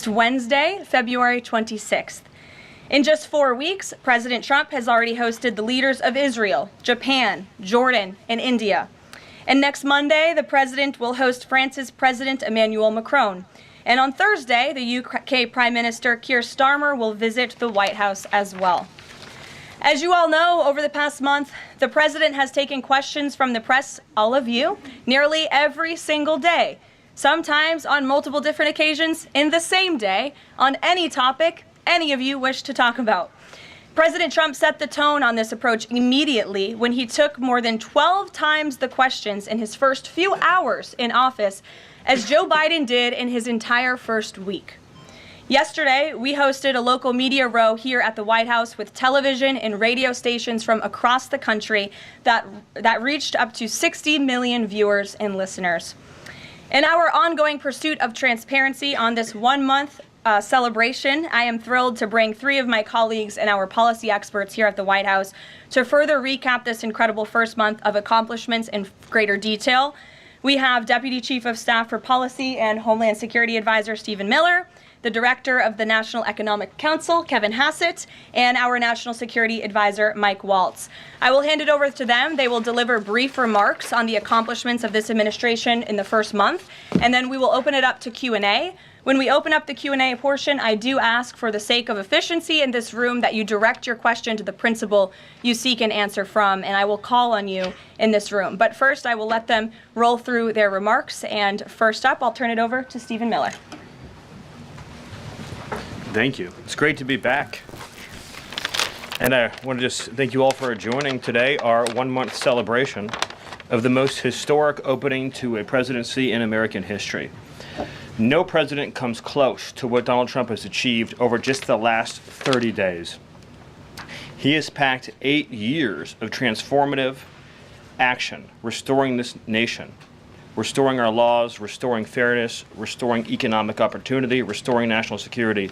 next Wednesday, February 26th. In just 4 weeks, President Trump has already hosted the leaders of Israel, Japan, Jordan, and India. And next Monday, the president will host France's President Emmanuel Macron. And on Thursday, the UK Prime Minister Keir Starmer will visit the White House as well. As you all know, over the past month, the president has taken questions from the press, all of you, nearly every single day, sometimes on multiple different occasions in the same day, on any topic any of you wish to talk about. President Trump set the tone on this approach immediately when he took more than 12 times the questions in his first few hours in office, as Joe Biden did in his entire first week. Yesterday, we hosted a local media row here at the White House with television and radio stations from across the country that reached up to 60 million viewers and listeners. In our ongoing pursuit of transparency on this one-month celebration, I am thrilled to bring 3 of my colleagues and our policy experts here at the White House to further recap this incredible first month of accomplishments in greater detail. We have Deputy Chief of Staff for Policy and Homeland Security Advisor Stephen Miller, the Director of the National Economic Council, Kevin Hassett, and our National Security Advisor, Mike Waltz. I will hand it over to them. They will deliver brief remarks on the accomplishments of this administration in the first month, and then we will open it up to Q&A. When we open up the Q&A portion, I do ask, for the sake of efficiency in this room, that you direct your question to the principal you seek an answer from, and I will call on you in this room. But first, I will let them roll through their remarks, and first up, I'll turn it over to Stephen Miller. Thank you. It's great to be back. And I want to just thank you all for joining today, our one-month celebration of the most historic opening to a presidency in American history. No president comes close to what Donald Trump has achieved over just the last 30 days. He has packed 8 years of transformative action, restoring this nation, restoring our laws, restoring fairness, restoring economic opportunity, restoring national security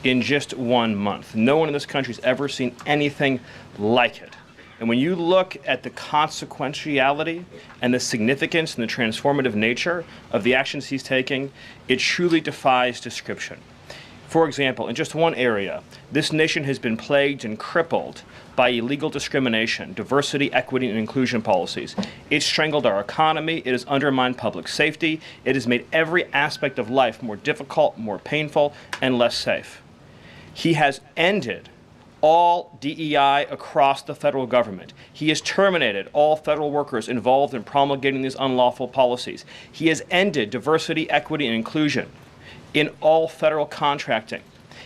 in just 1 month. No one in this country has ever seen anything like it. And when you look at the consequentiality and the significance and the transformative nature of the actions he's taking, it truly defies description. For example, in just one area, this nation has been plagued and crippled by illegal discrimination, diversity, equity, and inclusion policies. It's strangled our economy, it has undermined public safety, it has made every aspect of life more difficult, more painful, and less safe. He has ended all DEI across the federal government. He has terminated all federal workers involved in promulgating these unlawful policies. He has ended diversity, equity, and inclusion in all federal contracting.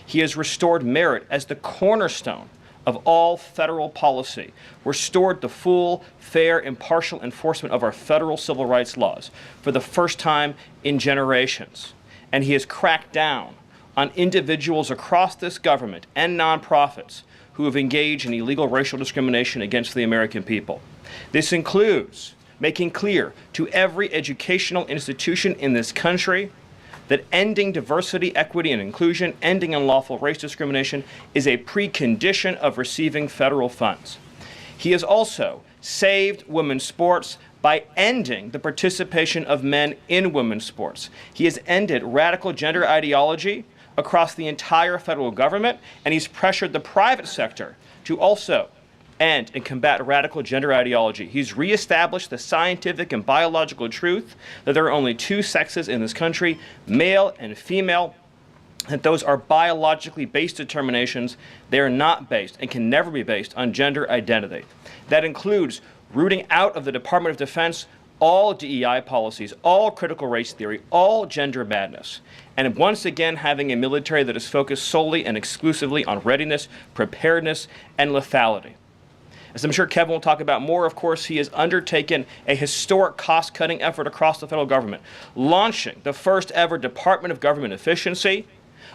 He has restored merit as the cornerstone of all federal policy, restored the full, fair, impartial enforcement of our federal civil rights laws for the first time in generations. And he has cracked down on individuals across this government and nonprofits who have engaged in illegal racial discrimination against the American people. This includes making clear to every educational institution in this country that ending diversity, equity, and inclusion, ending unlawful race discrimination, is a precondition of receiving federal funds. He has also saved women's sports by ending the participation of men in women's sports. He has ended radical gender ideology across the entire federal government, and he's pressured the private sector to also end and combat radical gender ideology. He's reestablished the scientific and biological truth that there are only 2 sexes in this country, male and female, that those are biologically based determinations. They are not based and can never be based on gender identity. That includes rooting out of the Department of Defense all DEI policies, all critical race theory, all gender madness, and once again having a military that is focused solely and exclusively on readiness, preparedness, and lethality. As I'm sure Kevin will talk about more, of course, he has undertaken a historic cost-cutting effort across the federal government, launching the first ever Department of Government Efficiency,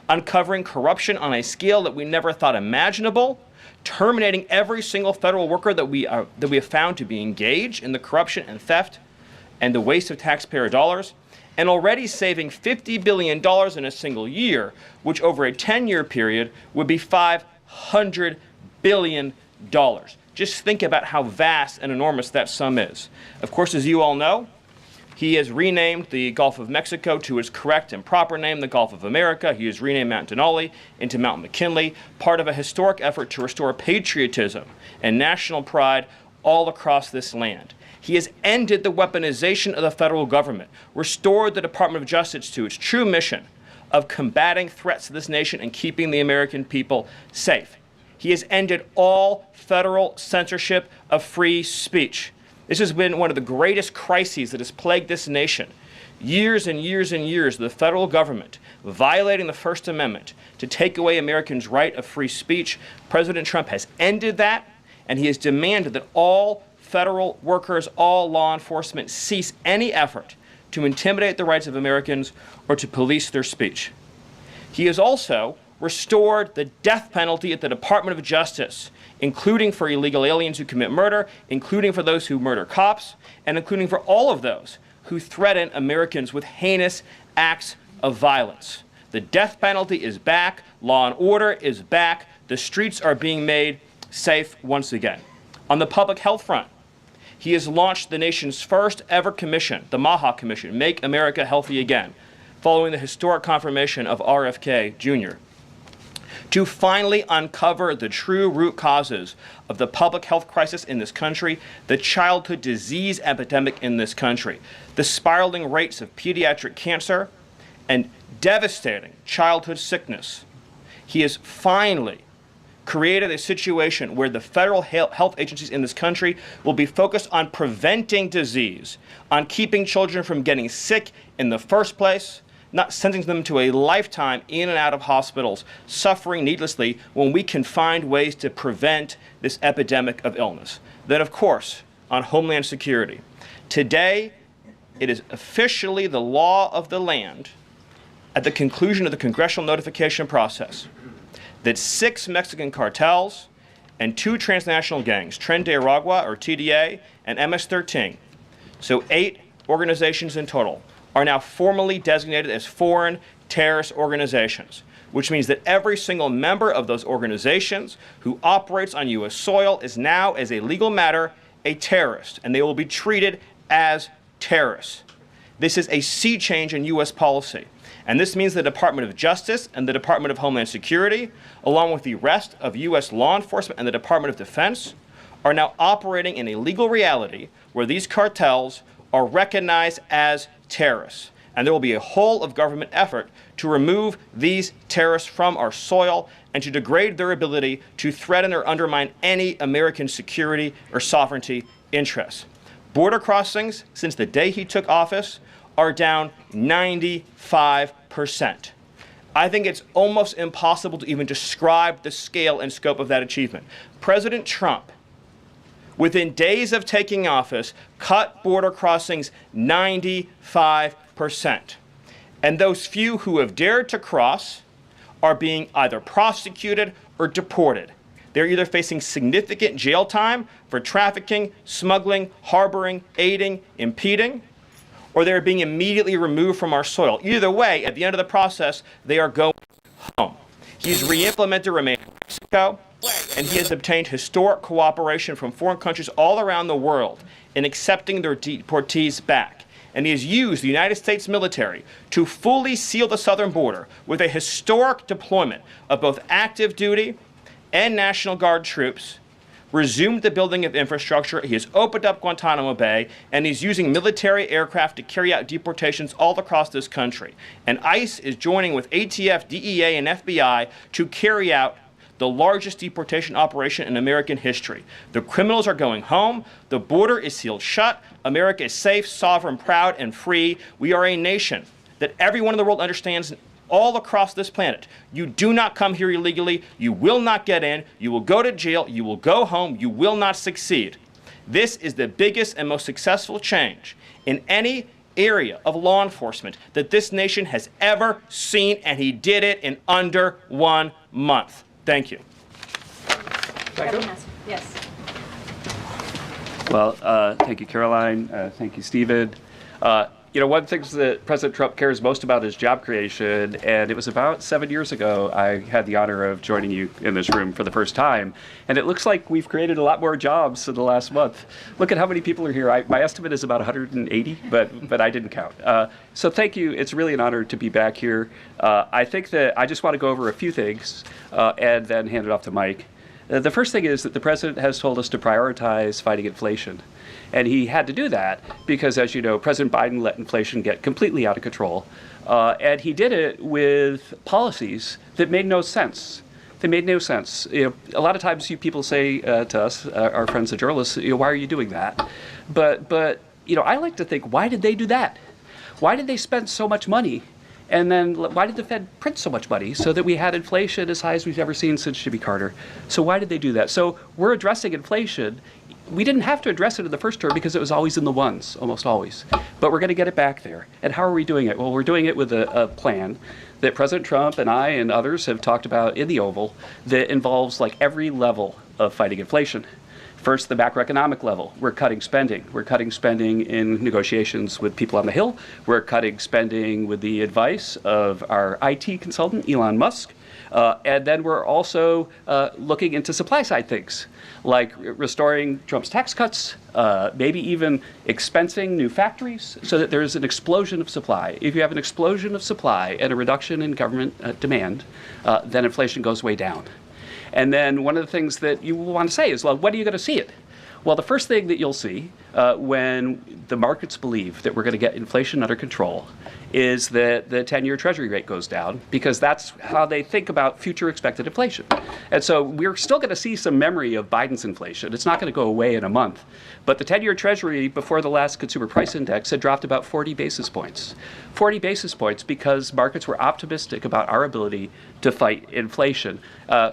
uncovering corruption on a scale that we never thought imaginable, terminating every single federal worker that we have found to be engaged in the corruption and theft and the waste of taxpayer dollars, and already saving $50 billion in a single year, which over a 10-year period would be $500 billion. Just think about how vast and enormous that sum is. Of course, as you all know, He has renamed the Gulf of Mexico to its correct and proper name, the Gulf of America. He has renamed Mount Denali into Mount McKinley, part of a historic effort to restore patriotism and national pride all across this land. He has ended the weaponization of the federal government, restored the Department of Justice to its true mission of combating threats to this nation and keeping the American people safe. He has ended all federal censorship of free speech. This has been one of the greatest crises that has plagued this nation. Years and years and years of the federal government violating the First Amendment to take away Americans' right of free speech. President Trump has ended that, and he has demanded that all federal workers, all law enforcement cease any effort to intimidate the rights of Americans or to police their speech. He has also restored the death penalty at the Department of Justice, including for illegal aliens who commit murder, including for those who murder cops, and including for all of those who threaten Americans with heinous acts of violence. The death penalty is back. Law and order is back. The streets are being made safe once again. On the public health front, he has launched the nation's first ever commission, the MAHA Commission, Make America Healthy Again, following the historic confirmation of RFK Jr., to finally uncover the true root causes of the public health crisis in this country, the childhood disease epidemic in this country, the spiraling rates of pediatric cancer, and devastating childhood sickness. He has finally created a situation where the federal health agencies in this country will be focused on preventing disease, on keeping children from getting sick in the first place, not sentencing them to a lifetime in and out of hospitals, suffering needlessly, when we can find ways to prevent this epidemic of illness. Then, of course, on Homeland Security. Today, it is officially the law of the land, at the conclusion of the congressional notification process, that 6 Mexican cartels and 2 transnational gangs, Tren de Aragua, or TDA, and MS-13, so 8 organizations in total, are now formally designated as foreign terrorist organizations, which means that every single member of those organizations who operates on U.S. soil is now, as a legal matter, a terrorist, and they will be treated as terrorists. This is a sea change in U.S. policy, and this means the Department of Justice and the Department of Homeland Security, along with the rest of U.S. law enforcement and the Department of Defense, are now operating in a legal reality where these cartels are recognized as terrorists. And there will be a whole of government effort to remove these terrorists from our soil and to degrade their ability to threaten or undermine any American security or sovereignty interests. Border crossings, since the day he took office, are down 95%. I think it's almost impossible to even describe the scale and scope of that achievement. President Trump, within days of taking office, cut border crossings 95%. And those few who have dared to cross are being either prosecuted or deported. They're either facing significant jail time for trafficking, smuggling, harboring, aiding, impeding, or they're being immediately removed from our soil. Either way, at the end of the process, they are going home. He's re-implemented Remain in Mexico, and he has obtained historic cooperation from foreign countries all around the world in accepting their deportees back. And he has used the United States military to fully seal the southern border with a historic deployment of both active duty and National Guard troops, resumed the building of infrastructure. He has opened up Guantanamo Bay, and he's using military aircraft to carry out deportations all across this country. And ICE is joining with ATF, DEA, and FBI to carry out the largest deportation operation in American history. The criminals are going home. The border is sealed shut. America is safe, sovereign, proud, and free. We are a nation that everyone in the world understands all across this planet. You do not come here illegally. You will not get in. You will go to jail. You will go home. You will not succeed. This is the biggest and most successful change in any area of law enforcement that this nation has ever seen, and he did it in under 1 month. Thank you. Yes. Well, thank you, Karoline. Thank you, Stephen. one of the things that President Trump cares most about is job creation, and it was about 7 years ago I had the honor of joining you in this room for the first time, and it looks like we've created a lot more jobs in the last month. Look at how many people are here. My estimate is about 180, but I didn't count. So thank you. It's really an honor to be back here. I think that I just want to go over a few things and then hand it off to Mike. The first thing is that the president has told us to prioritize fighting inflation. And he had to do that because, as you know, President Biden let inflation get completely out of control. And he did it with policies that made no sense. They made no sense. A lot of times people say to us, our friends the journalists, why are you doing that? But I like to think, why did they do that? Why did they spend so much money? And then why did the Fed print so much money so that we had inflation as high as we've ever seen since Jimmy Carter? So why did they do that? So we're addressing inflation. We didn't have to address it in the first term because it was always in the ones, almost always. But we're going to get it back there. And how are we doing it? Well, we're doing it with a plan that President Trump and I and others have talked about in the Oval that involves like every level of fighting inflation. First, the macroeconomic level. We're cutting spending. We're cutting spending in negotiations with people on the Hill. We're cutting spending with the advice of our IT consultant, Elon Musk. And then we're also looking into supply side things, like restoring Trump's tax cuts, maybe even expensing new factories so that there's an explosion of supply. If you have an explosion of supply and a reduction in government demand, then inflation goes way down. And then one of the things that you want to say is, well, when are you going to see it? Well, the first thing that you'll see when the markets believe that we're going to get inflation under control is that the 10-year Treasury rate goes down, because that's how they think about future expected inflation. And so we're still going to see some memory of Biden's inflation. It's not going to go away in a month. But the 10-year Treasury before the last consumer price index had dropped about 40 basis points. 40 basis points because markets were optimistic about our ability to fight inflation.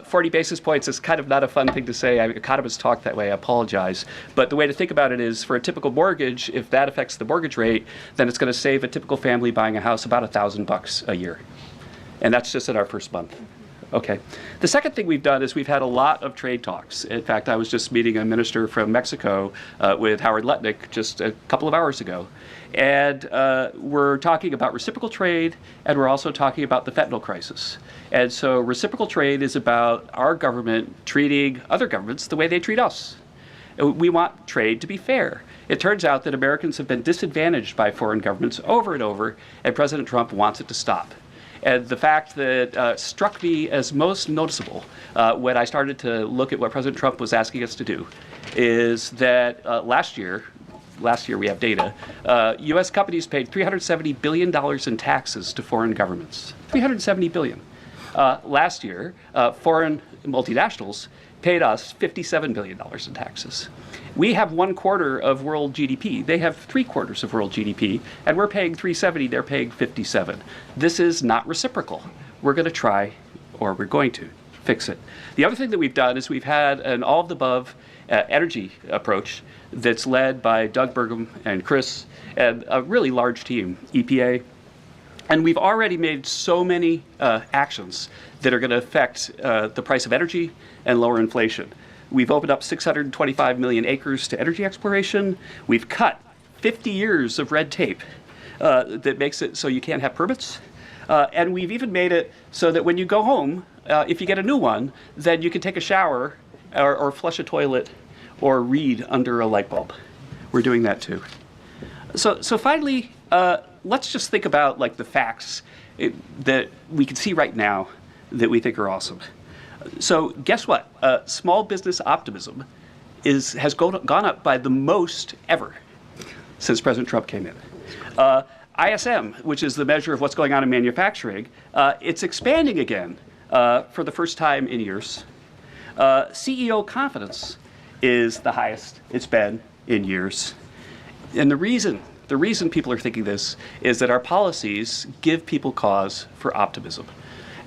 40 basis points is kind of not a fun thing to say. Economists talk that way. I apologize. But the way to think about it is, for a typical mortgage, if that affects the mortgage rate, then it's going to save a typical family buying a house about $1,000 a year. And that's just in our first month. Okay. The second thing we've done is we've had a lot of trade talks. In fact, I was just meeting a minister from Mexico with Howard Lutnick just a couple of hours ago. And we're talking about reciprocal trade, and we're also talking about the fentanyl crisis. And so reciprocal trade is about our government treating other governments the way they treat us. We want trade to be fair. It turns out that Americans have been disadvantaged by foreign governments over and over, and President Trump wants it to stop. And the fact that struck me as most noticeable when I started to look at what President Trump was asking us to do is that last year we have data, U.S. companies paid $370 billion in taxes to foreign governments. $370 billion. Last year, foreign multinationals paid us $57 billion in taxes. We have 1/4 of world GDP. They have 3/4 of world GDP, and we're paying 370, they're paying 57. This is not reciprocal. We're going to try, or we're going to, fix it. The other thing that we've done is we've had an all-of-the-above energy approach that's led by Doug Burgum and Chris and a really large team, EPA. And we've already made so many actions that are going to affect the price of energy and lower inflation. We've opened up 625 million acres to energy exploration. We've cut 50 years of red tape that makes it so you can't have permits. And we've even made it so that when you go home, if you get a new one, then you can take a shower or flush a toilet or read under a light bulb. We're doing that too. So finally, let's just think about like the facts that we can see right now that we think are awesome. So guess what? Small business optimism has gone up by the most ever since President Trump came in. ISM, which is the measure of what's going on in manufacturing, it's expanding again for the first time in years. CEO confidence is the highest it's been in years. And the reason people are thinking this is that our policies give people cause for optimism.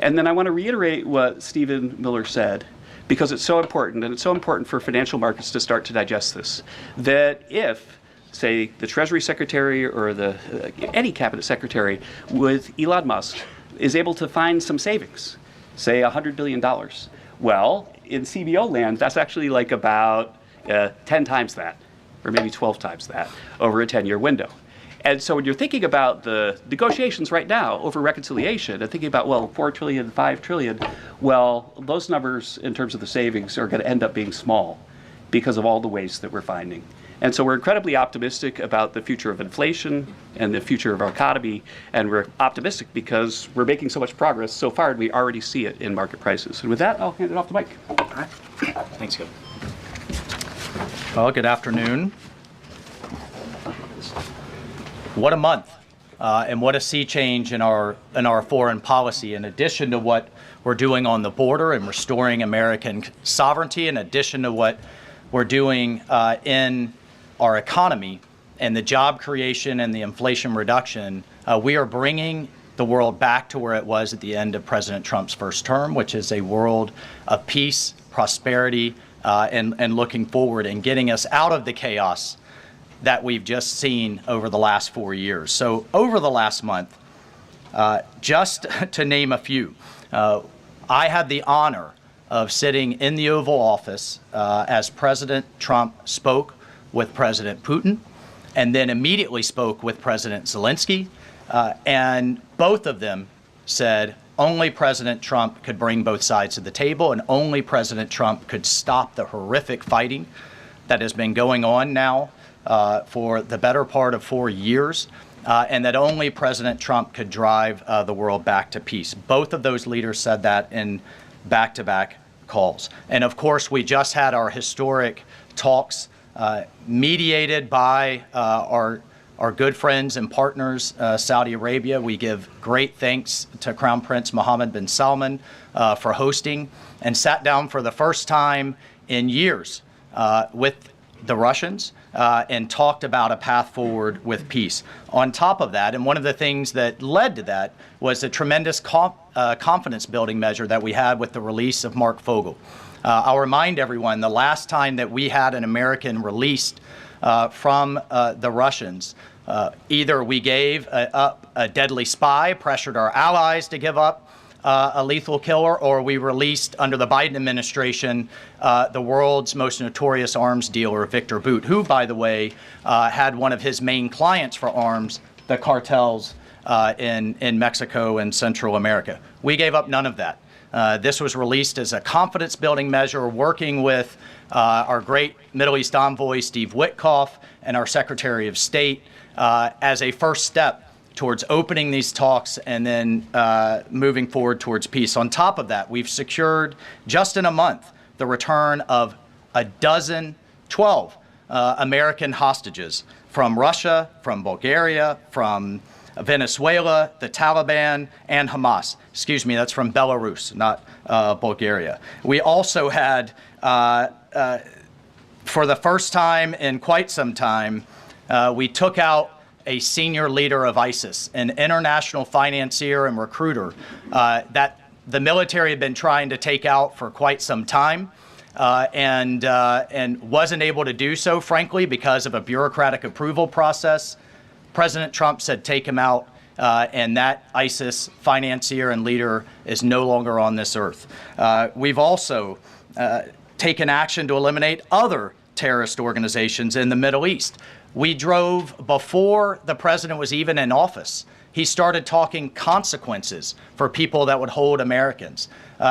And then I want to reiterate what Stephen Miller said, because it's so important, and it's so important for financial markets to start to digest this, that if, say, the Treasury Secretary or any cabinet secretary with Elon Musk is able to find some savings, say $100 billion, well, in CBO land, that's actually like about 10 times that, or maybe 12 times that, over a 10-year window. And so when you're thinking about the negotiations right now over reconciliation and thinking about, well, 4 trillion, 5 trillion, well, those numbers in terms of the savings are going to end up being small because of all the waste that we're finding. And so we're incredibly optimistic about the future of inflation and the future of our economy. And we're optimistic because we're making so much progress so far, and we already see it in market prices. And with that, I'll hand it off to Mike. All right. Thanks, Gil. Well, good afternoon. What a month, and what a sea change in our foreign policy. In addition to what we're doing on the border and restoring American sovereignty, in addition to what we're doing in our economy and the job creation and the inflation reduction, we are bringing the world back to where it was at the end of President Trump's first term, which is a world of peace, prosperity, and looking forward and getting us out of the chaos that we've just seen over the last 4 years. So over the last month, just to name a few, I had the honor of sitting in the Oval Office as President Trump spoke with President Putin, and then immediately spoke with President Zelenskyy, and both of them said only President Trump could bring both sides to the table, and only President Trump could stop the horrific fighting that has been going on now for the better part of 4 years, and that only President Trump could drive the world back to peace. Both of those leaders said that in back-to-back calls. And of course, we just had our historic talks mediated by our good friends and partners, Saudi Arabia. We give great thanks to Crown Prince Mohammed bin Salman for hosting, and sat down for the first time in years with the Russians and talked about a path forward with peace. On top of that, and one of the things that led to that was a tremendous confidence building measure that we had with the release of Mark Fogel. I'll remind everyone, the last time that we had an American released from the Russians, either we gave up a deadly spy, pressured our allies to give up a lethal killer, or we released, under the Biden administration, the world's most notorious arms dealer, Victor Bout, who, by the way, had one of his main clients for arms, the cartels in Mexico and Central America. We gave up none of that. This was released as a confidence-building measure, working with our great Middle East envoy, Steve Witkoff, and our Secretary of State as a first step towards opening these talks and then moving forward towards peace. On top of that, we've secured, just in a month, the return of 12 American hostages from Russia, from Bulgaria, from Venezuela, the Taliban, and Hamas. Excuse me, that's from Belarus, not Bulgaria. We also had, for the first time in quite some time, we took out a senior leader of ISIS, an international financier and recruiter that the military had been trying to take out for quite some time, and wasn't able to do so, frankly, because of a bureaucratic approval process. President Trump said, take him out, and that ISIS financier and leader is no longer on this earth. We've also taken action to eliminate other terrorist organizations in the Middle East. We drove, before the president was even in office, he started talking consequences for people that would hold Americans.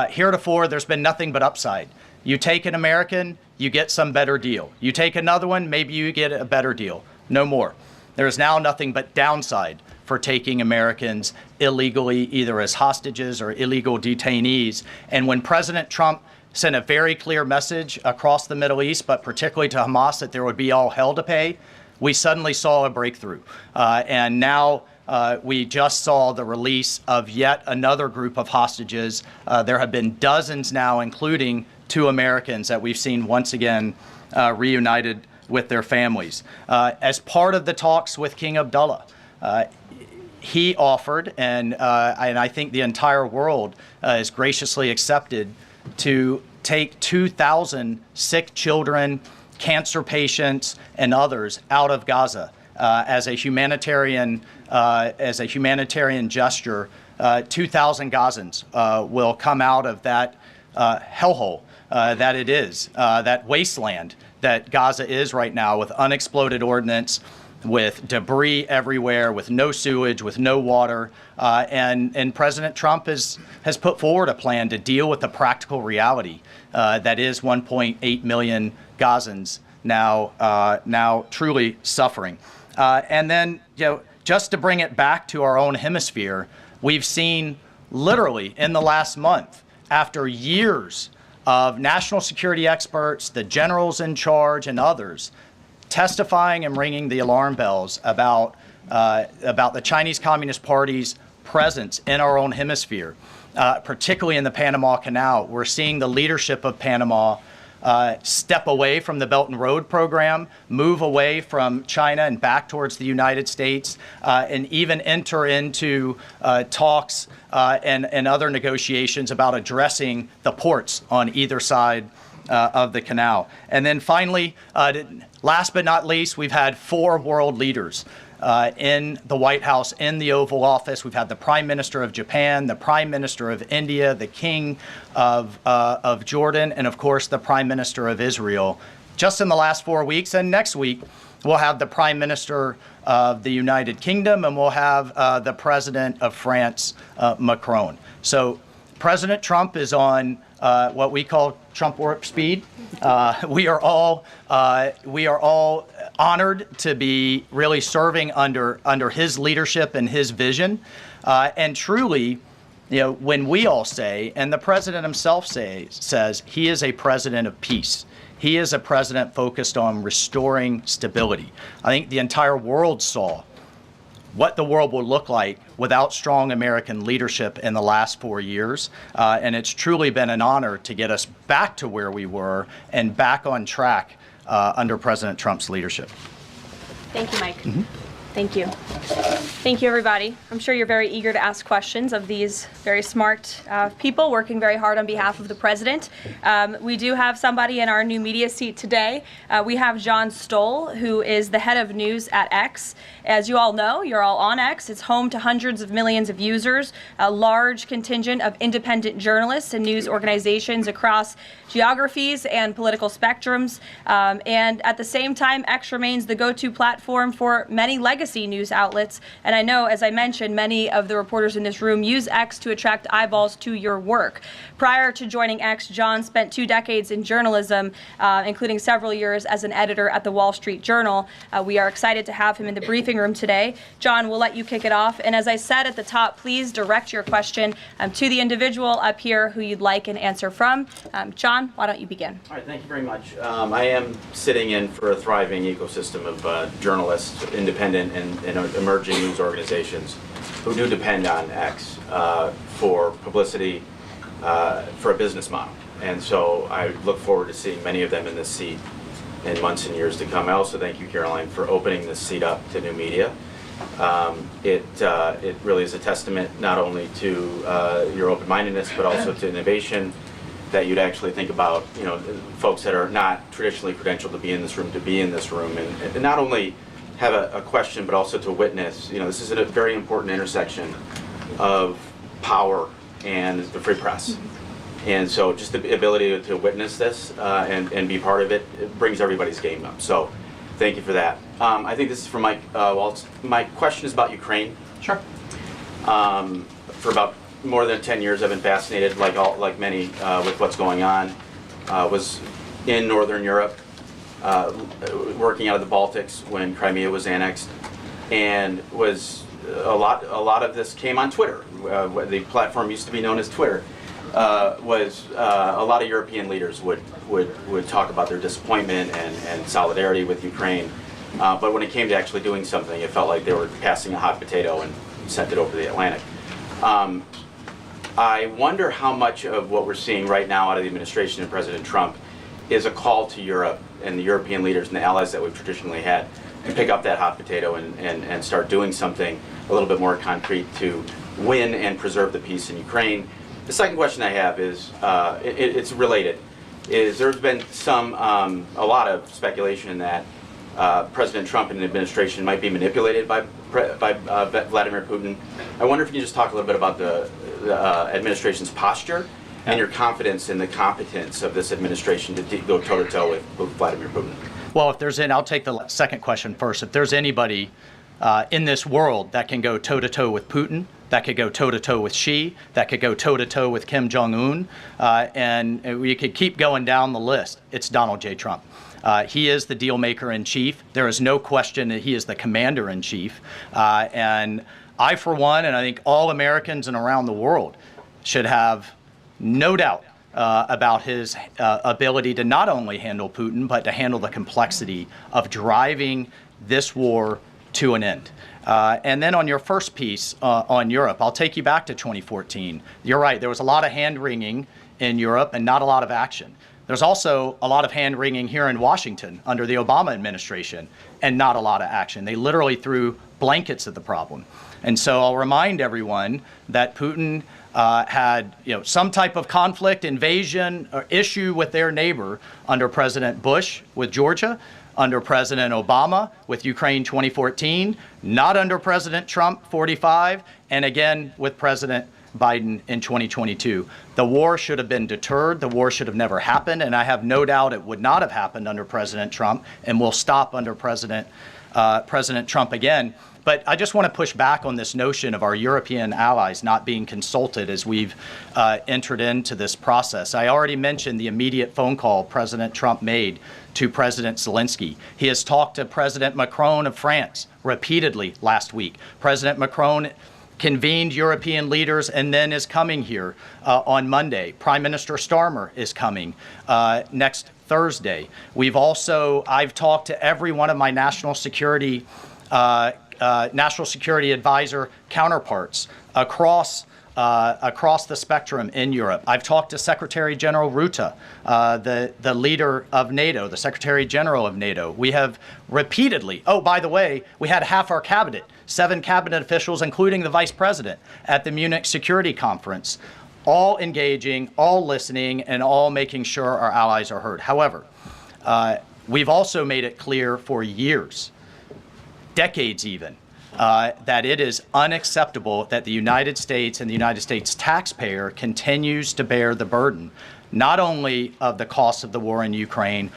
Heretofore, there's been nothing but upside. You take an American, you get some better deal. You take another one, maybe you get a better deal. No more. There is now nothing but downside for taking Americans illegally, either as hostages or illegal detainees. And when President Trump sent a very clear message across the Middle East, but particularly to Hamas, that there would be all hell to pay, we suddenly saw a breakthrough. And now we just saw the release of yet another group of hostages. There have been dozens now, including 2 Americans that we've seen once again reunited with their families. As part of the talks with King Abdullah, he offered, and I think the entire world is graciously accepted, to take 2,000 sick children, cancer patients, and others out of Gaza as a humanitarian gesture. 2,000 Gazans will come out of that hellhole that it is, that wasteland that Gaza is right now, with unexploded ordnance, with debris everywhere, with no sewage, with no water. And President Trump has put forward a plan to deal with the practical reality that is 1.8 million Gazans now truly suffering. And then, just to bring it back to our own hemisphere, we've seen literally in the last month, after years of national security experts, the generals in charge, and others testifying and ringing the alarm bells about the Chinese Communist Party's presence in our own hemisphere, particularly in the Panama Canal. We're seeing the leadership of Panama step away from the Belt and Road program, move away from China and back towards the United States, and even enter into talks and other negotiations about addressing the ports on either side of the canal. And then finally, last but not least, we've had 4 world leaders in the White House, in the Oval Office. We've had the Prime Minister of Japan, the Prime Minister of India, the King of Jordan, and of course the Prime Minister of Israel just in the last 4 weeks. And next week we'll have the Prime Minister of the United Kingdom, and we'll have the President of France, Macron. So President Trump is on what we call Trump warp speed. We are all honored to be really serving under his leadership and his vision. And truly, when we all say, and the president himself says, he is a president of peace. He is a president focused on restoring stability. I think the entire world saw what the world will look like without strong American leadership in the last 4 years. And it's truly been an honor to get us back to where we were and back on track under President Trump's leadership. Thank you, Mike. Thank you. Thank you, everybody. I'm sure you're very eager to ask questions of these very smart people working very hard on behalf of the president. We do have somebody in our new media seat today. We have John Stoll, who is the head of news at X. As you all know, you're all on X. It's home to hundreds of millions of users, a large contingent of independent journalists and news organizations across geographies and political spectrums. And at the same time, X remains the go-to platform for many legacy news outlets. And I know, as I mentioned, many of the reporters in this room use X to attract eyeballs to your work. Prior to joining X, John spent 2 decades in journalism, including several years as an editor at the Wall Street Journal. We are excited to have him in the briefing room today. John, we'll let you kick it off. And as I said at the top, please direct your question to the individual up here who you'd like an answer from. John, why don't you begin? All right, thank you very much. I am sitting in for a thriving ecosystem of journalists, independent and emerging news organizations who do depend on X for publicity, for a business model. And so I look forward to seeing many of them in this seat in months and years to come. I also thank you, Karoline, for opening this seat up to new media. It really is a testament not only to your open-mindedness, but also to innovation, that you'd actually think about, folks that are not traditionally credentialed to be in this room, and not only have a question, but also to witness. This is a very important intersection of power and the free press. And so just the ability to witness this and be part of it, it brings everybody's game up. So thank you for that. I think this is for Mike Waltz. My question is about Ukraine. Sure. For about more than 10 years, I've been fascinated, like many, with what's going on. Was in Northern Europe, working out of the Baltics when Crimea was annexed, and was a lot of this came on Twitter. The platform used to be known as Twitter. Was a lot of European leaders would talk about their disappointment and solidarity with Ukraine, but when it came to actually doing something, it felt like they were passing a hot potato and sent it over the Atlantic. I wonder how much of what we're seeing right now out of the administration and President Trump is a call to Europe and the European leaders and the allies that we've traditionally had to pick up that hot potato and start doing something a little bit more concrete to win and preserve the peace in Ukraine. The second question I have is, it's related, is there's been a lot of speculation that President Trump and the administration might be manipulated by Vladimir Putin. I wonder if you can just talk a little bit about the administration's posture and your confidence in the competence of this administration to go toe-to-toe with Vladimir Putin. Well, if there's I'll take the second question first. If there's anybody in this world that can go toe-to-toe with Putin, that could go toe-to-toe with Xi, that could go toe-to-toe with Kim Jong-un, and we could keep going down the list, it's Donald J. Trump. He is the deal maker in chief. There is no question that he is the commander in chief. And I, for one, and I think all Americans and around the world should have no doubt about his ability to not only handle Putin, but to handle the complexity of driving this war to an end. And then on your first piece on Europe, I'll take you back to 2014. You're right, there was a lot of hand-wringing in Europe and not a lot of action. There's also a lot of hand-wringing here in Washington under the Obama administration and not a lot of action. They literally threw blankets at the problem. And so I'll remind everyone that Putin had some type of conflict, invasion, or issue with their neighbor under President Bush with Georgia, under President Obama with Ukraine 2014, not under President Trump 45, and again with President Biden in 2022. The war should have been deterred. The war should have never happened, and I have no doubt it would not have happened under President Trump and will stop under President Trump again. But I just want to push back on this notion of our European allies not being consulted as we've entered into this process. I already mentioned the immediate phone call President Trump made to President Zelenskyy. He has talked to President Macron of France repeatedly last week. President Macron convened European leaders and then is coming here on Monday. Prime Minister Starmer is coming next Thursday. I've talked to every one of my national security advisor counterparts across the spectrum in Europe. I've talked to Secretary General Rutte, the leader of NATO, the Secretary General of NATO. We have repeatedly, by the way, we had half our cabinet, 7 cabinet officials, including the vice president, at the Munich Security Conference, all engaging, all listening, and all making sure our allies are heard. However, we've also made it clear for years, decades even, that it is unacceptable that the United States and the United States taxpayer continues to bear the burden, not only of the cost of the war in Ukraine,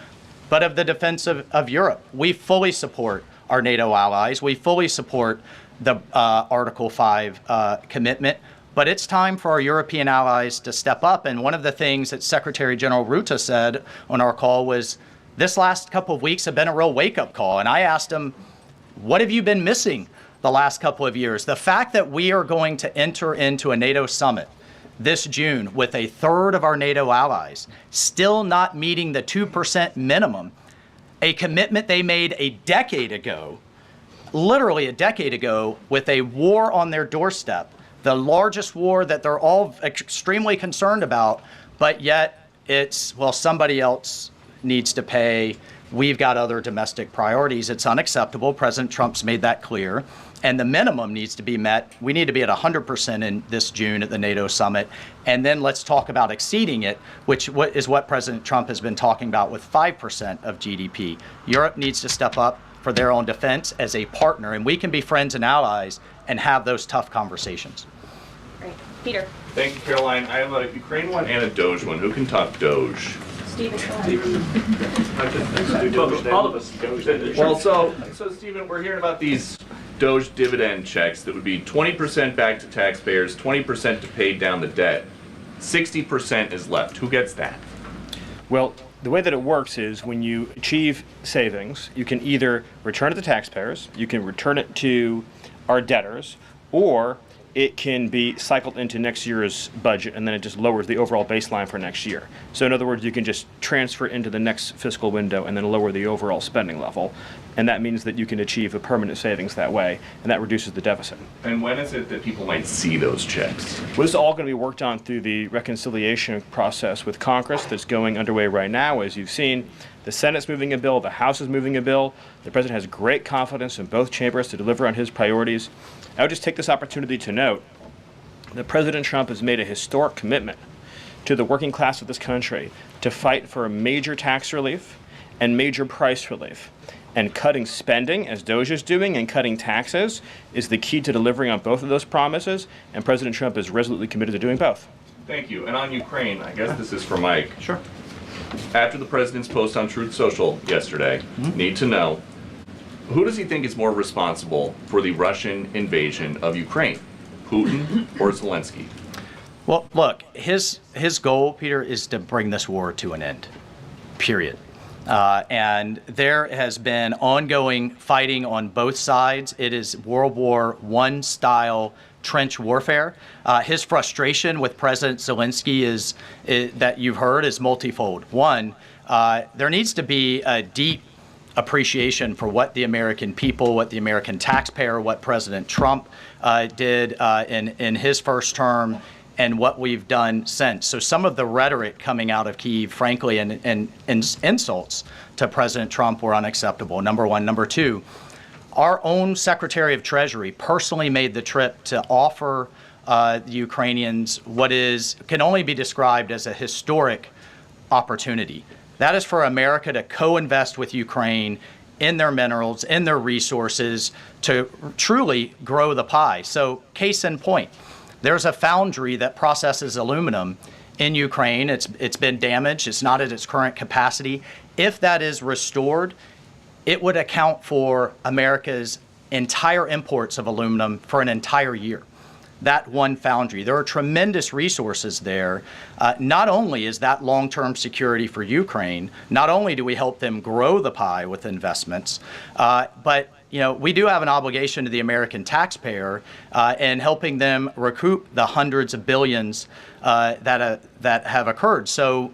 but of the defense of Europe. We fully support our NATO allies. We fully support the Article 5 commitment. But it's time for our European allies to step up. And one of the things that Secretary General Rutte said on our call was, this last couple of weeks have been a real wake-up call. And I asked him, what have you been missing the last couple of years? The fact that we are going to enter into a NATO summit this June with a third of our NATO allies still not meeting the 2% minimum, a commitment they made a decade ago, literally a decade ago, with a war on their doorstep, the largest war that they're all extremely concerned about, but yet it's, well, somebody else needs to pay. We've got other domestic priorities. It's unacceptable. President Trump's made that clear. And the minimum needs to be met. We need to be at 100% in this June at the NATO summit. And then let's talk about exceeding it, which is what President Trump has been talking about with 5% of GDP. Europe needs to step up for their own defense as a partner. And we can be friends and allies and have those tough conversations. Great. Peter. Thank you, Caroline. I have a Ukraine one and a Doge one. Who can talk Doge? Stephen. All of us. Well, so Stephen, we're hearing about these Doge dividend checks that would be 20% back to taxpayers, 20% to pay down the debt. 60% is left. Who gets that? Well, the way that it works is when you achieve savings, you can either return it to taxpayers, you can return it to our debtors, or it can be cycled into next year's budget, and then it just lowers the overall baseline for next year. So in other words, you can just transfer it into the next fiscal window and then lower the overall spending level. And that means that you can achieve a permanent savings that way, and that reduces the deficit. And when is it that people might see those checks? Well, this is all going to be worked on through the reconciliation process with Congress that's going underway right now. As you've seen, the Senate's moving a bill, the House is moving a bill. The President has great confidence in both chambers to deliver on his priorities. I would just take this opportunity to note that President Trump has made a historic commitment to the working class of this country to fight for major tax relief and major price relief. And cutting spending, as Doge is doing, and cutting taxes is the key to delivering on both of those promises, and President Trump is resolutely committed to doing both. Thank you. And on Ukraine, I guess this is for Mike. Sure. after the president's post on Truth Social yesterday, need to know, who does he think is more responsible for the Russian invasion of Ukraine, Putin or Zelenskyy? Well, look, his goal, Peter, is to bring this war to an end, period. And there has been ongoing fighting on both sides. It is World War I style trench warfare. His frustration with President Zelenskyy is that you've heard is multifold. One, there needs to be a deep appreciation for what the American people, what the American taxpayer, what President Trump did in his first term, and what we've done since. So some of the rhetoric coming out of Kyiv, frankly, and insults to President Trump were unacceptable, number one. Number two, our own Secretary of Treasury personally made the trip to offer the Ukrainians what can only be described as a historic opportunity. That is for America to co-invest with Ukraine in their minerals, in their resources, to truly grow the pie. So case in point, there's a foundry that processes aluminum in Ukraine. It's been damaged. It's not at its current capacity. If that is restored, it would account for America's entire imports of aluminum for an entire year. That one foundry. There are tremendous resources there. Not only is that long-term security for Ukraine, not only do we help them grow the pie with investments, but we do have an obligation to the American taxpayer in helping them recoup the hundreds of billions that have occurred. So,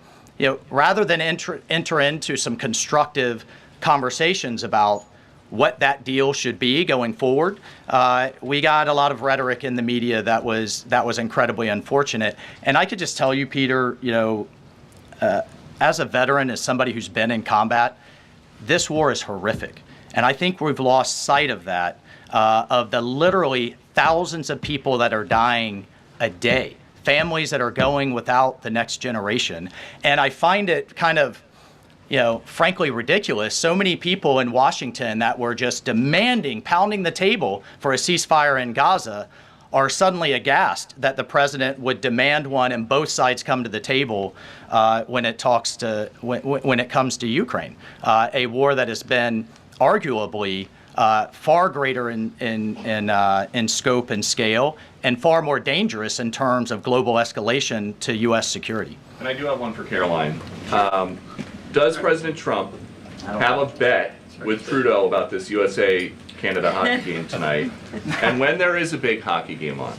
rather than enter into some constructive conversations about what that deal should be going forward, we got a lot of rhetoric in the media that was incredibly unfortunate. And I could just tell you, Peter, as a veteran, as somebody who's been in combat, this war is horrific. And I think we've lost sight of that, of the literally thousands of people that are dying a day, families that are going without the next generation. And I find it kind of, frankly ridiculous. So many people in Washington that were just pounding the table for a ceasefire in Gaza are suddenly aghast that the president would demand one and both sides come to the table when it comes to Ukraine, a war that has been arguably far greater in scope and scale, and far more dangerous in terms of global escalation to U.S. security. And I do have one for Karoline. Does President Trump have a bet with Trudeau about this USA-Canada hockey game tonight? And when there is a big hockey game on,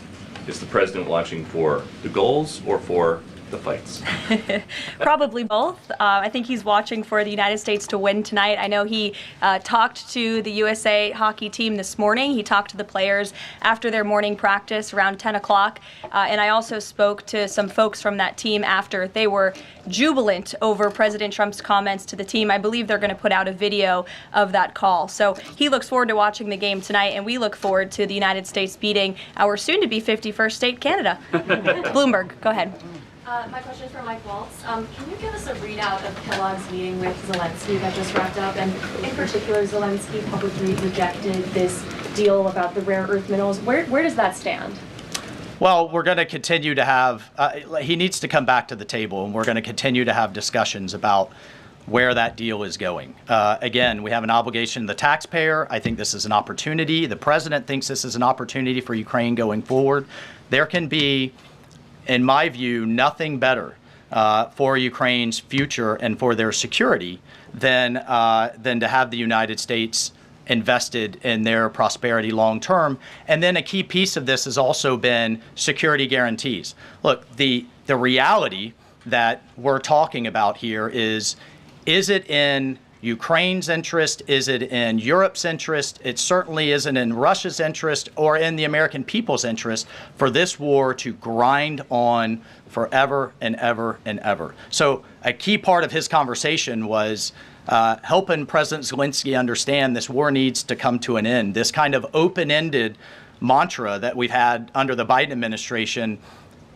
is the president watching for the goals or for the fights? Probably both. I think he's watching for the United States to win tonight. I know he talked to the USA hockey team this morning. He talked to the players after their morning practice around 10 o'clock. And I also spoke to some folks from that team after. They were jubilant over President Trump's comments to the team. I believe they're going to put out a video of that call. So he looks forward to watching the game tonight, and we look forward to the United States beating our soon-to-be 51st state, Canada. Bloomberg, go ahead. My question is for Mike Waltz. Can you give us a readout of Kellogg's meeting with Zelenskyy that just wrapped up? And in particular, Zelenskyy publicly rejected this deal about the rare earth minerals. Where does that stand? Well, we're going to continue to have, he needs to come back to the table, and we're going to continue to have discussions about where that deal is going. Again, we have an obligation to the taxpayer. I think this is an opportunity. The president thinks this is an opportunity for Ukraine going forward. There can be, in my view, nothing better for Ukraine's future and for their security than to have the United States invested in their prosperity long term. And then a key piece of this has also been security guarantees. Look, the reality that we're talking about here is it in Ukraine's interest? Is it in Europe's interest? It certainly isn't in Russia's interest or in the American people's interest for this war to grind on forever and ever and ever. So a key part of his conversation was helping President Zelenskyy understand this war needs to come to an end. This kind of open-ended mantra that we've had under the Biden administration,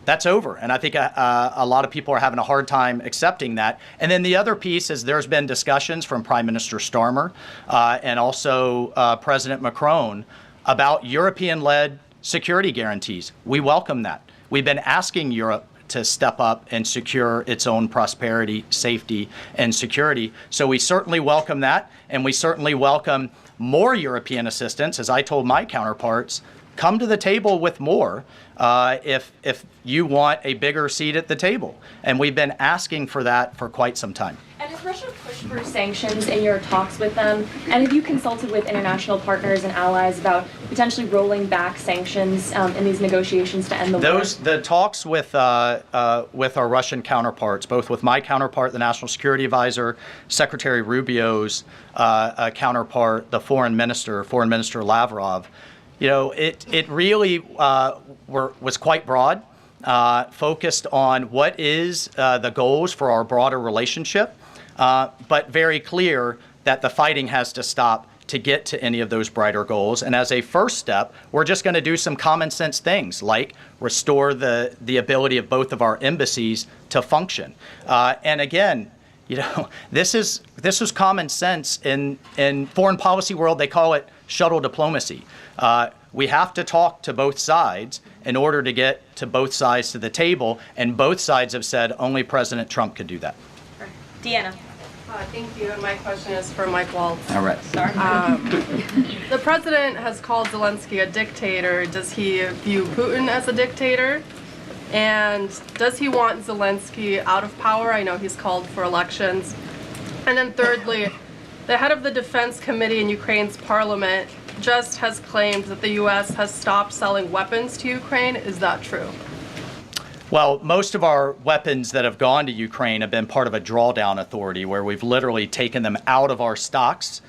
that's over. And I think a lot of people are having a hard time accepting that. And then the other piece is there's been discussions from Prime Minister Starmer and also President Macron about European-led security guarantees. We welcome that. We've been asking Europe to step up and secure its own prosperity, safety, and security. So we certainly welcome that, and we certainly welcome more European assistance. As I told my counterparts, come to the table with more if you want a bigger seat at the table. And we've been asking for that for quite some time. And has Russia pushed for sanctions in your talks with them? And have you consulted with international partners and allies about potentially rolling back sanctions in these negotiations to end the war? The talks with our Russian counterparts, both with my counterpart, the National Security Advisor, Secretary Rubio's counterpart, the Foreign Minister Lavrov, it really was quite broad, focused on what is the goals for our broader relationship, but very clear that the fighting has to stop to get to any of those brighter goals. And as a first step, we're just going to do some common sense things like restore the ability of both of our embassies to function. And again, this is common sense in foreign policy world. They call it shuttle diplomacy. We have to talk to both sides in order to get to both sides to the table, and both sides have said only President Trump could do that. Deanna. Thank you, and my question is for Mike Waltz. All right. Sorry. The president has called Zelenskyy a dictator. Does he view Putin as a dictator? And does he want Zelenskyy out of power? I know he's called for elections. And then thirdly, the head of the Defense Committee in Ukraine's parliament just has claimed that the U.S. has stopped selling weapons to Ukraine. Is that true? Well, most of our weapons that have gone to Ukraine have been part of a drawdown authority where we've literally taken them out of our stocks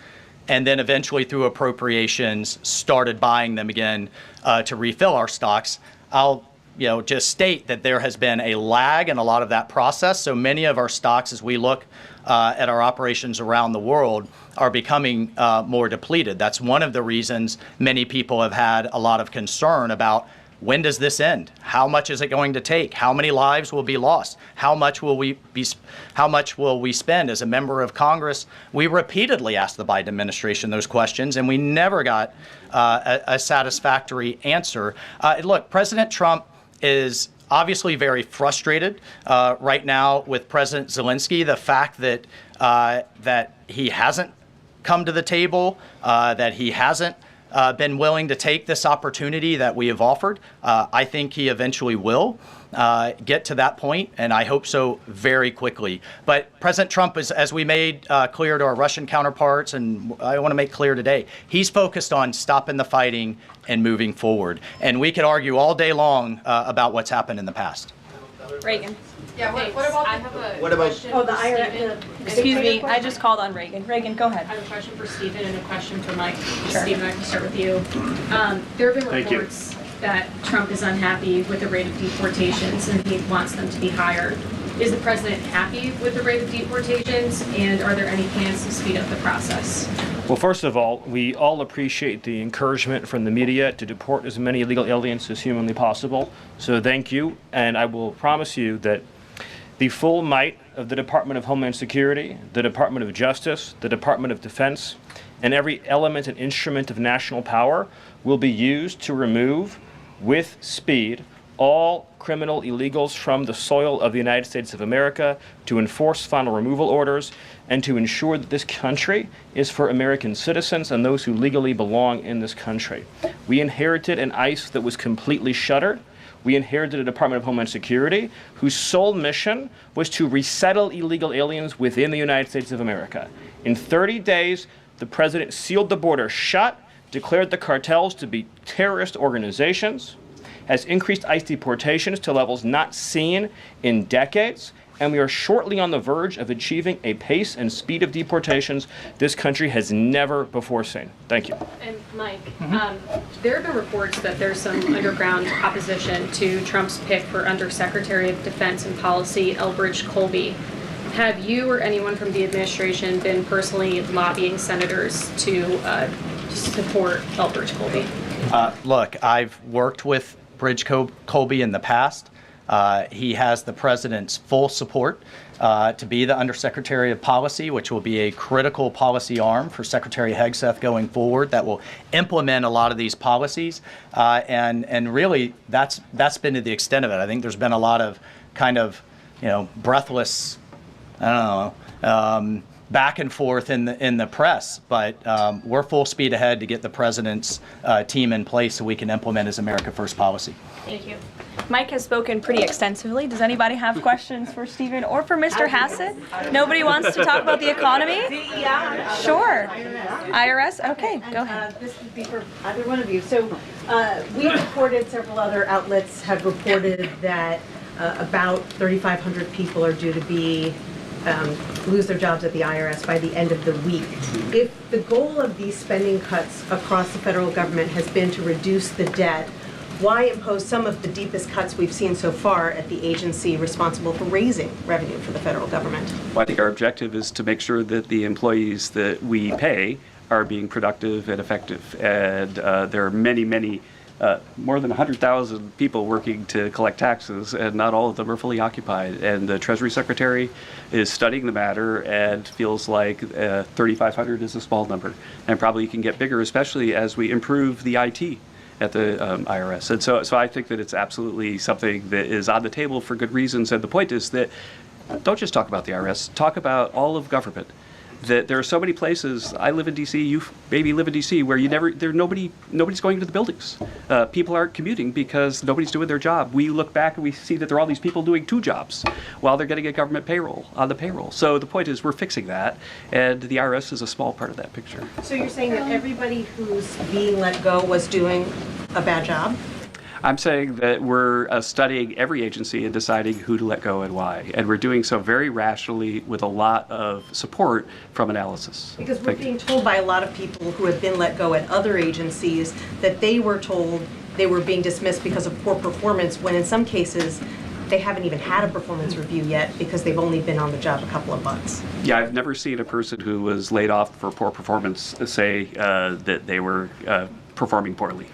and then eventually through appropriations started buying them again to refill our stocks. I'll just state that there has been a lag in a lot of that process. So many of our stocks, as we look at our operations around the world, are becoming more depleted. That's one of the reasons many people have had a lot of concern about when does this end? How much is it going to take? How many lives will be lost? How much will we spend? As a member of Congress, we repeatedly asked the Biden administration those questions, and we never got a satisfactory answer. Look, President Trump is obviously very frustrated right now with President Zelenskyy. The fact that he hasn't come to the table, that he hasn't been willing to take this opportunity that we have offered. I think he eventually will get to that point, and I hope so very quickly. But President Trump, as we made clear to our Russian counterparts, and I want to make clear today, he's focused on stopping the fighting and moving forward. And we could argue all day long about what's happened in the past. Reagan. Yeah, what about I have a question for Stephen. Excuse me, I just called on Reagan. Reagan, go ahead. I have a question for Stephen and a question for Mike. Sure. Stephen, I can start with you. There have been reports that Trump is unhappy with the rate of deportations and he wants them to be higher. Is the president happy with the rate of deportations, and are there any plans to speed up the process? Well, first of all, we all appreciate the encouragement from the media to deport as many illegal aliens as humanly possible. So thank you, and I will promise you that the full might of the Department of Homeland Security, the Department of Justice, the Department of Defense, and every element and instrument of national power will be used to remove, with speed, all criminal illegals from the soil of the United States of America, to enforce final removal orders, and to ensure that this country is for American citizens and those who legally belong in this country. We inherited an ICE that was completely shuttered. We inherited a Department of Homeland Security whose sole mission was to resettle illegal aliens within the United States of America. In 30 days, the president sealed the border shut, declared the cartels to be terrorist organizations, has increased ICE deportations to levels not seen in decades, and we are shortly on the verge of achieving a pace and speed of deportations this country has never before seen. Thank you. And Mike, there have been reports that there's some underground opposition to Trump's pick for Undersecretary of Defense and Policy, Elbridge Colby. Have you or anyone from the administration been personally lobbying senators to support Elbridge Colby? Look, I've worked with Bridge Colby in the past. He has the president's full support to be the Undersecretary of Policy, which will be a critical policy arm for Secretary Hegseth going forward that will implement a lot of these policies. And really, that's been to the extent of it. I think there's been a lot of kind of, breathless, I don't know, back and forth in the press, but we're full speed ahead to get the president's team in place so we can implement his America First policy. Thank you. Mike has spoken pretty extensively. Does anybody have questions for Stephen or for Mr. Hassett? Nobody wants to talk about the economy? Sure. IRS? Okay, go ahead. This would be for either one of you. So we reported, several other outlets have reported that about 3,500 people are due to be lose their jobs at the IRS by the end of the week. If the goal of these spending cuts across the federal government has been to reduce the debt, why impose some of the deepest cuts we've seen so far at the agency responsible for raising revenue for the federal government? Well, I think our objective is to make sure that the employees that we pay are being productive and effective. And there are many, more than 100,000 people working to collect taxes, and not all of them are fully occupied. And the Treasury Secretary is studying the matter and feels like 3,500 is a small number, and probably can get bigger, especially as we improve the IT at the IRS. And so I think that it's absolutely something that is on the table for good reasons. And the point is that don't just talk about the IRS, talk about all of government. That there are so many places. I live in D.C. You maybe live in D.C. where nobody's going to the buildings. People aren't commuting because nobody's doing their job. We look back and we see that there are all these people doing 2 jobs while they're getting a government payroll on the payroll. So the point is we're fixing that, and the IRS is a small part of that picture. So you're saying that everybody who's being let go was doing a bad job? I'm saying that we're studying every agency and deciding who to let go and why. And we're doing so very rationally with a lot of support from analysis. Because we're being told by a lot of people who have been let go at other agencies that they were told they were being dismissed because of poor performance, when in some cases they haven't even had a performance review yet because they've only been on the job a couple of months. Yeah, I've never seen a person who was laid off for poor performance say that they were performing poorly.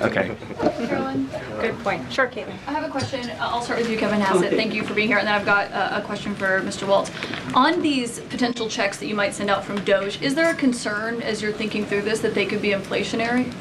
Okay. Karoline? Good point. Sure, Caitlin. I have a question. I'll start with you, Kevin Hassett. Thank you for being here. And then I've got a question for Mr. Waltz. On these potential checks that you might send out from DOJ, is there a concern as you're thinking through this that they could be inflationary?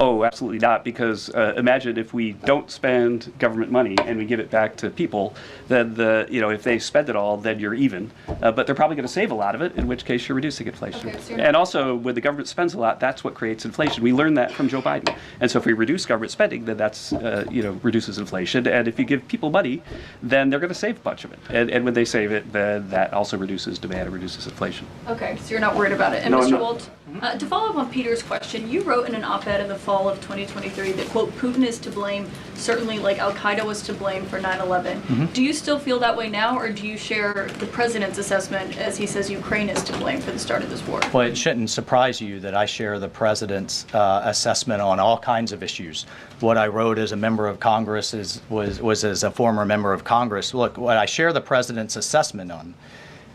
Oh, absolutely not, because imagine if we don't spend government money and we give it back to people, then if they spend it all, then you're even. But they're probably going to save a lot of it, in which case you're reducing inflation. Okay, so and also, when the government spends a lot, that's what creates inflation. We learned that from Joe Biden. And so if we reduce government spending, then that's, reduces inflation. And if you give people money, then they're going to save a bunch of it. And when they save it, then that also reduces demand and reduces inflation. Okay, so you're not worried about it. And No, I'm Mr. not. Waltz, to follow up on Peter's question, you wrote in an op-ed in the fall of 2023 that, quote, Putin is to blame, certainly like Al-Qaeda was to blame for 9/11. Do you still feel that way now, or do you share the president's assessment as he says Ukraine is to blame for the start of this war? Well, it shouldn't surprise you that I share the president's assessment on all kinds of issues. What I wrote as a member of Congress was as a former member of Congress. Look, what I share the president's assessment on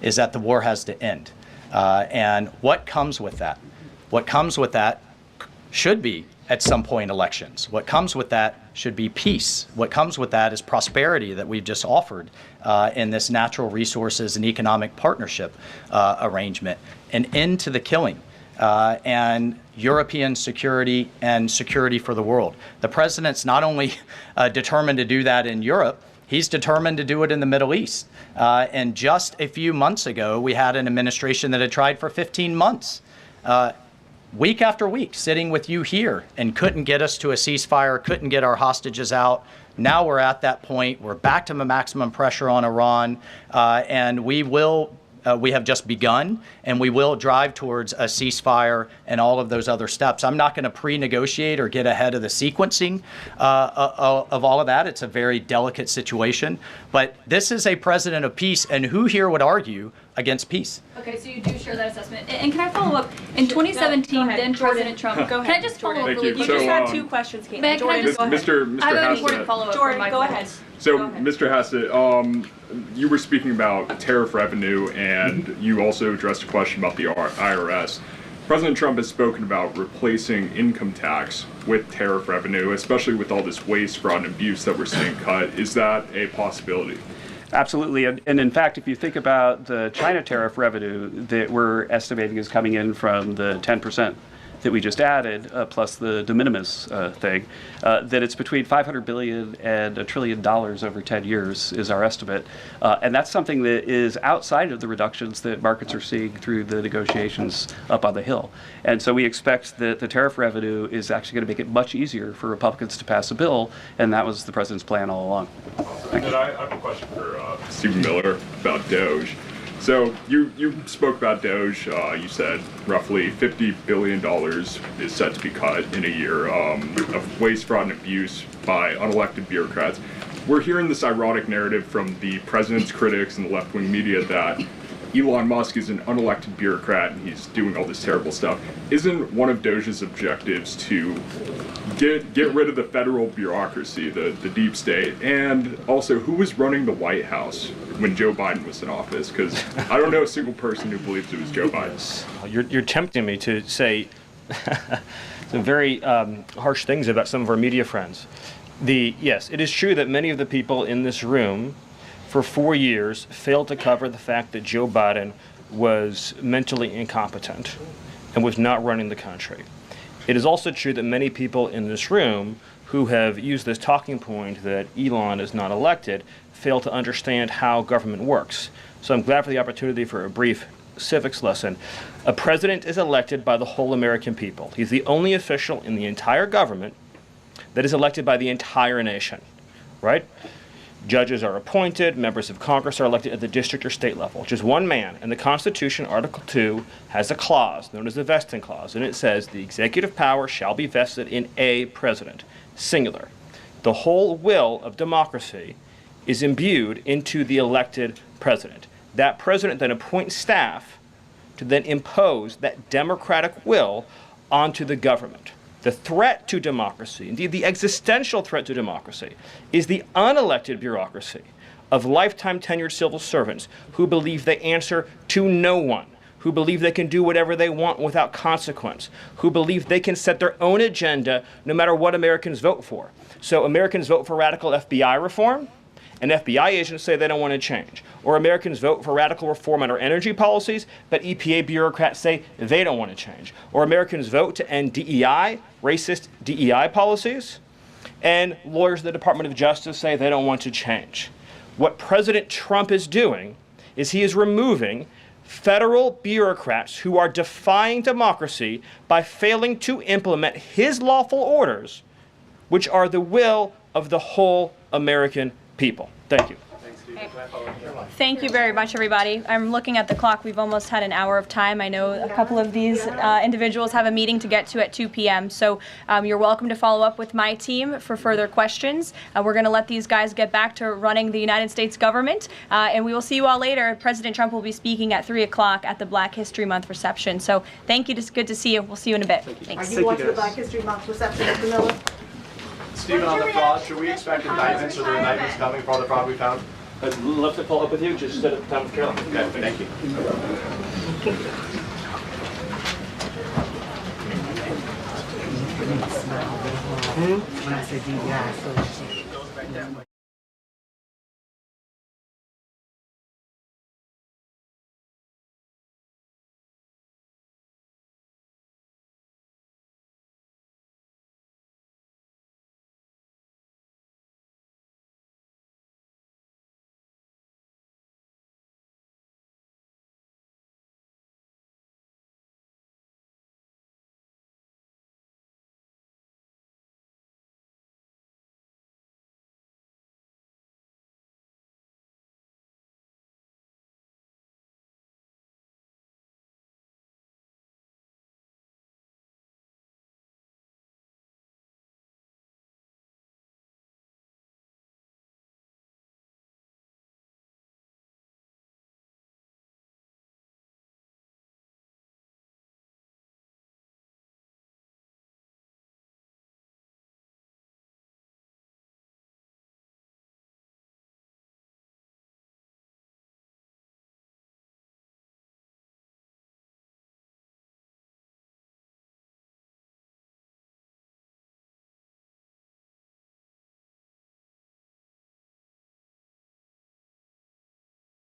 is that the war has to end. And what comes with that? What comes with that should be, at some point, elections. What comes with that should be peace. What comes with that is prosperity that we've just offered in this natural resources and economic partnership arrangement. An end to the killing. And European security and security for the world. The president's not only determined to do that in Europe, he's determined to do it in the Middle East. And just a few months ago, we had an administration that had tried for 15 months, week after week, sitting with you here and couldn't get us to a ceasefire, couldn't get our hostages out. Now we're at that point. We're back to the maximum pressure on Iran, and we have just begun, and we will drive towards a ceasefire and all of those other steps. I'm not going to pre-negotiate or get ahead of the sequencing of all of that. It's a very delicate situation. But this is a president of peace, and who here would argue against peace? Okay, so you do share that assessment. And can I follow up? In 2017, Go ahead. then President Trump. Go ahead. Can I just follow up Jordan. really Thank you. quick? You So, just had 2 questions, Caitlin. Can I Jordan, just- go ahead. Mr. I have an important Hassett. follow-up Jordan, from Mike go ahead. Waltz. So, Go ahead. Mr. Hassett, you were speaking about tariff revenue, and you also addressed a question about the IRS. President Trump has spoken about replacing income tax with tariff revenue, especially with all this waste, fraud, and abuse that we're seeing cut. Is that a possibility? Absolutely. And in fact, if you think about the China tariff revenue that we're estimating is coming in from the 10% that we just added, plus the de minimis thing, that it's between $500 billion and $1 trillion over 10 years is our estimate. And that's something that is outside of the reductions that markets are seeing through the negotiations up on the Hill. And so we expect that the tariff revenue is actually going to make it much easier for Republicans to pass a bill, and that was the president's plan all along. And then I have a question for Stephen Miller about Doge. So you spoke about Doge. You said roughly $50 billion is set to be cut in a year of waste, fraud, and abuse by unelected bureaucrats. We're hearing this ironic narrative from the president's critics and the left-wing media that Elon Musk is an unelected bureaucrat and he's doing all this terrible stuff. Isn't one of Doge's objectives to get rid of the federal bureaucracy, the deep state? And also, who was running the White House when Joe Biden was in office? Because I don't know a single person who believes it was Joe Biden. You're tempting me to say some very harsh things about some of our media friends. Yes, it is true that many of the people in this room for 4 years failed to cover the fact that Joe Biden was mentally incompetent and was not running the country. It is also true that many people in this room who have used this talking point that Elon is not elected fail to understand how government works. So I'm glad for the opportunity for a brief civics lesson. A president is elected by the whole American people. He's the only official in the entire government that is elected by the entire nation, right? Judges are appointed, members of Congress are elected at the district or state level, just one man. And the Constitution, Article 2, has a clause known as the vesting clause, and it says the executive power shall be vested in a president, singular. The whole will of democracy is imbued into the elected president. That president then appoints staff to then impose that democratic will onto the government. The threat to democracy, indeed the existential threat to democracy, is the unelected bureaucracy of lifetime tenured civil servants who believe they answer to no one, who believe they can do whatever they want without consequence, who believe they can set their own agenda no matter what Americans vote for. So Americans vote for radical FBI reform, and FBI agents say they don't want to change. Or Americans vote for radical reform on our energy policies, but EPA bureaucrats say they don't want to change. Or Americans vote to end DEI, racist DEI policies, and lawyers at the Department of Justice say they don't want to change. What President Trump is doing is he is removing federal bureaucrats who are defying democracy by failing to implement his lawful orders, which are the will of the whole American people. Thank you. Thank you very much, everybody. I'm looking at the clock. We've almost had an hour of time. I know a couple of these individuals have a meeting to get to at 2 p.m., so you're welcome to follow up with my team for further questions. We're going to let these guys get back to running the United States government, and we will see you all later. President Trump will be speaking at 3 o'clock at the Black History Month reception. So thank you. It's good to see you. We'll see you in a bit. Thanks. Are you watching the Black History Month reception, Mr. Miller? Stephen, on the fraud, should we expect indictments or the indictments coming for all the fraud we found? I'd love to follow up with you. Just set up time with Carol. Okay, thank you. When I said DEI, so